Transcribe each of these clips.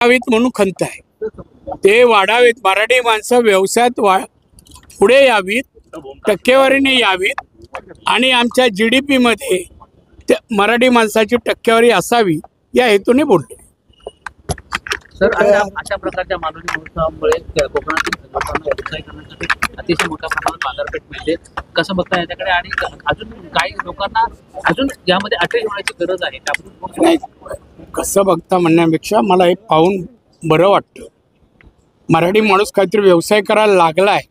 वाढावीत म्हणून खंत आहे. ते वाढावेत, मराठी माणसं व्यवसायात पुढे यावीत, टक्केवारीने यावीत आणि आमच्या GDP मध्ये मराठी माणसाची टक्केवारी असावी या हेतूने बोलले. सर, अशा प्रकारच्या मानवी महोत्सवामुळे कोकणातील लोकांना व्यवसाय करण्यासाठी अतिशय मोठ्या प्रमाणात बाजारपेठ मिळते. कसं बघता याच्याकडे आणि अजून काही लोकांना अजून यामध्ये अटेच होण्याची गरज आहे नाही, कसं बघता म्हणण्यापेक्षा मला हे पाहून बरं वाटतं. मराठी माणूस काहीतरी व्यवसाय करायला लागला आहे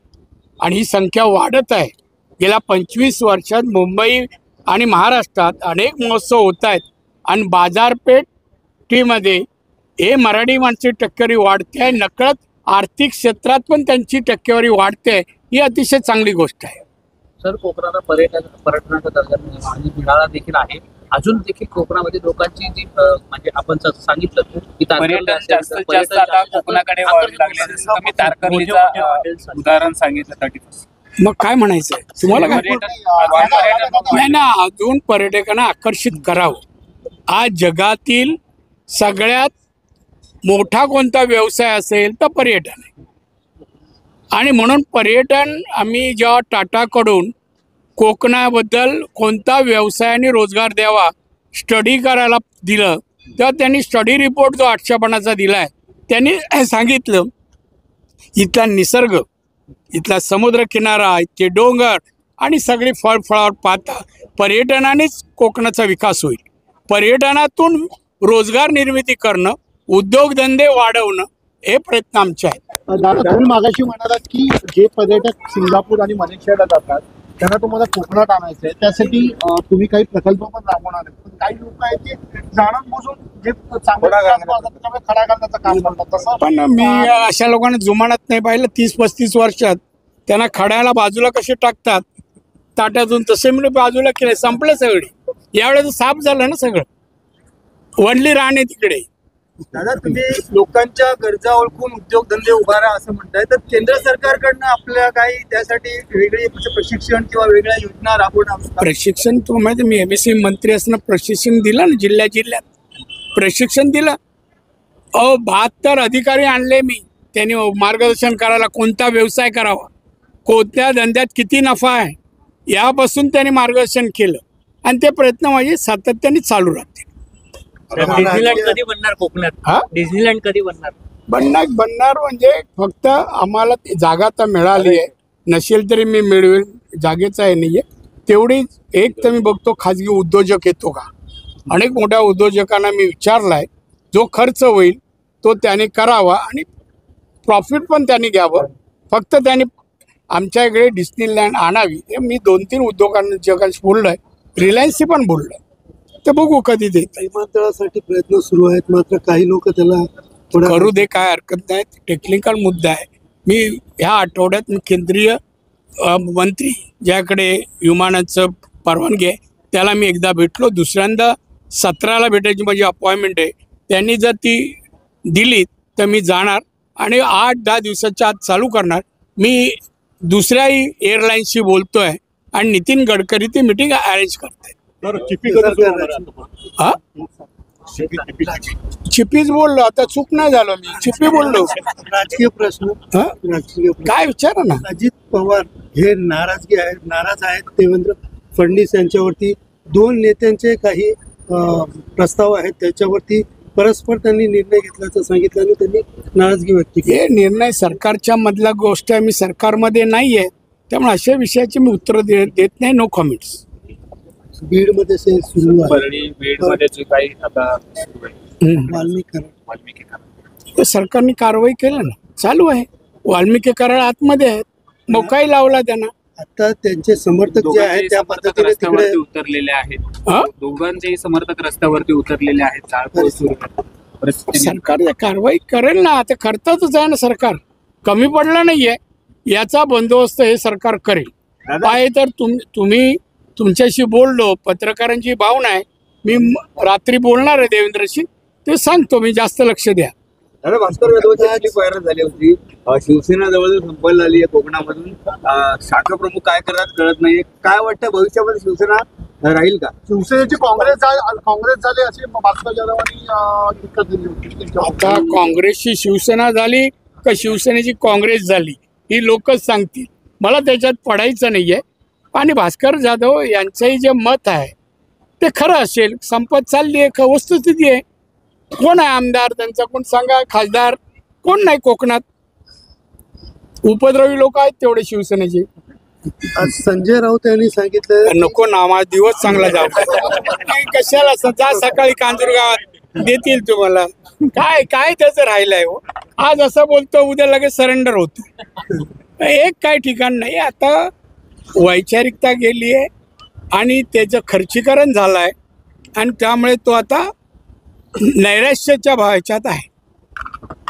आणि ही संख्या वाढत आहे. गेल्या 25 वर्षात मुंबई आणि महाराष्ट्रात अनेक महोत्सव होत आहेत आणि बाजारपेठीमध्ये हे मराठी माणसाची टक्केवारी वाढते आहे. नकळत आर्थिक क्षेत्रात पण त्यांची टक्केवारी वाढते आहे. ही अतिशय चांगली गोष्ट आहे. सर, कोकणाला पर्यटनाचा दर्जा आणि मिळाला देखील आहे. अजून देखील कोकणामध्ये लोकांची जी म्हणजे आपण सांगितलं की पर्यटन जास्त आता कोकणाकडे वळू लागले. जसं मी तारकर्लीचं उदाहरण सांगितलं 30%. मग काय म्हणायचं आहे तुम्हाला? नाही ना, अजून पर्यटकांना आकर्षित करावं. आज जगातील सगळ्यात मोठा कोणता व्यवसाय असेल तर पर्यटन आहे. आणि म्हणून पर्यटन आम्ही जेव्हा टाटाकडून कोकणाबद्दल कोणता व्यवसायाने रोजगार द्यावा स्टडी करायला दिलं, तेव्हा त्यांनी स्टडी रिपोर्ट जो 800 पानाचा दिला आहे त्यांनी सांगितलं इथला निसर्ग, इथला समुद्रकिनारा, इथले डोंगर आणि सगळी फळफळावर पाहता पर्यटनानेच कोकणाचा विकास होईल. पर्यटनातून रोजगार निर्मिती करणं, उद्योगधंदे वाढवणं हे प्रयत्न आमचे आहेत. दादा, तुम्ही मागाशी म्हणालात की जे पर्यटक सिंगापूर आणि मलेशियाला जातात त्यांना तुम्हाला कोकणात आणायचं आहे, त्यासाठी तुम्ही काही प्रकल्प पण राबवणार आहेत. पण काही लोक आहेत ते जाणून बुजून जे चांगलं खडा घालण्याचं काम करतात. तसं पण मी अशा लोकांना जुमानत नाही पाहिलं. 30-35 वर्षात त्यांना खड्याला बाजूला कसे टाकतात ताट्यातून, तसे मी बाजूला केले, संपलं सगळे. यावेळेस साफ झालं ना सगळं, वडली राहणे तिकडे. दादा, तुम्ही लोकांच्या गरजा ओळखून उद्योगधंदे उभारा असं म्हणताय, तर केंद्र सरकारकडनं आपल्या काही त्यासाठी वेगळी प्रशिक्षण किंवा वेगळ्या योजना राबवणार? प्रशिक्षण तुम्हाला माहिती, मी MSC मंत्री असताना प्रशिक्षण दिलं ना, जिल्ह्यात प्रशिक्षण दिलं. 72 अधिकारी आणले मी. त्यांनी मार्गदर्शन करायला कोणता व्यवसाय करावा, कोणत्या धंद्यात किती नफा आहे यापासून त्यांनी मार्गदर्शन केलं आणि ते प्रयत्न माझे सातत्याने चालू राहतील. डिझनीलँड कधी बनणार कोकणात? डिझनीलँड कधी बनणार? बनणार म्हणजे फक्त आम्हाला ती जागा तर मिळाली आहे, नसेल तरी मी मिळवेल, जागेचा आहे नाही आहे तेवढी. एक तर मी बघतो खाजगी उद्योजक येतो का. अनेक मोठ्या उद्योजकांना मी विचारला आहे, जो खर्च होईल तो त्याने करावा आणि प्रॉफिट पण त्यांनी घ्यावं. फक्त त्यांनी आमच्या इकडे डिस्नीलँड आणावी. हे मी 2-3 उद्योजकांशी बोललो आहे, रिलायन्सशी पण बोललो आहे. ते बघू कधी देत. विमानतळासाठी प्रयत्न सुरू आहेत, मात्र काही लोक त्याला करू दे, काय हरकत नाही. टेक्निकल मुद्दा आहे. मी ह्या आठवड्यात मी केंद्रीय मंत्री ज्याकडे विमानाचं परवानगी आहे त्याला मी एकदा भेटलो. दुसऱ्यांदा 17ला भेटायची माझी अपॉइंटमेंट आहे. त्यांनी जर ती दिली तर मी जाणार आणि 8-10 दिवसाच्या आत चालू करणार. मी दुसऱ्याही एअरलाईन्सशी बोलतो आहे आणि नितीन गडकरी ती मीटिंग अरेंज करते. चिपीच बोललो, आता चूक नाही झालो, मी चिपी बोललो. राजकीय प्रश्न, काय विचारा ना. अजित पवार हे नाराज आहेत देवेंद्र फडणवीस यांच्यावरती. 2 नेत्यांचे काही प्रस्ताव आहेत त्याच्यावरती परस्पर त्यांनी निर्णय घेतल्याचं सांगितलं आणि त्यांनी नाराजगी व्यक्त केली. हे निर्णय सरकारच्या मधला गोष्ट आहे, मी सरकारमध्ये नाही आहे, त्यामुळे अशा विषयाचे मी उत्तर देत नाही. No comments. बीडमध्ये सुरू आहे, बीडमध्ये जे काही आता वाल्मिकी सरकारने कारवाई केलं ना, चालू आहे. वाल्मिकी कराड आतमध्ये आहेत, मोकाही लावला त्यांना. आता त्यांचे समर्थक जे आहेत त्या पद्धतीने तिकडे उतरलेले आहेत. दोघांचेही समर्थक रस्त्यावरती उतरलेले आहेत. सरकार कारवाई करेल ना, आता करतातच आहे ना. सरकार कमी पडलं नाहीये, याचा बंदोबस्त हे सरकार करेल. आहे तर तुम्ही तुमच्याशी बोललो, पत्रकारांची भावना आहे. मी रात्री बोलणार आहे देवेंद्रशी, ते सांगतो मी. जास्त लक्ष द्या. दादा, भास्कर जाधवची व्हायरल झाली होती. शिवसेना जवळ संपल झाली आहे कोकणामधून. शाखा प्रमुख काय करतात कळत नाही. काय वाटतं भविष्यामध्ये शिवसेना राहील का? शिवसेनेची काँग्रेस झाली अशी भास्कर जाधव आणि टीका केली होती. आता काँग्रेसची शिवसेना झाली का शिवसेनेची काँग्रेस झाली ही लोकच सांगतील. मला त्याच्यात पडायचं नाहीये. आणि भास्कर जाधव यांचंही जे मत आहे ते खरं असेल. संपत चालली आहे, वस्तुस्थिती आहे. कोण आहे आमदार त्यांचा, कोण सांगा. खासदार कोण नाही कोकणात. उपद्रवी लोक आहेत तेवढे शिवसेनेचे. आज संजय राऊत यांनी सांगितलं नको ना, माझा दिवस चांगला जाऊ. नाही, कशाला जा सकाळी कांजूर गावात देतील तुम्हाला. काय काय त्याचं राहिलंय हो. आज असं बोलतो, उद्या लगेच सरेंडर होतं. एक काय ठिकाण नाही. आता वैचारिकता गेली आहे आणि त्याचं खर्चीकरण झालं आहे आणि त्यामुळे तो आता नैराश्याच्या ह्याच्यात आहे.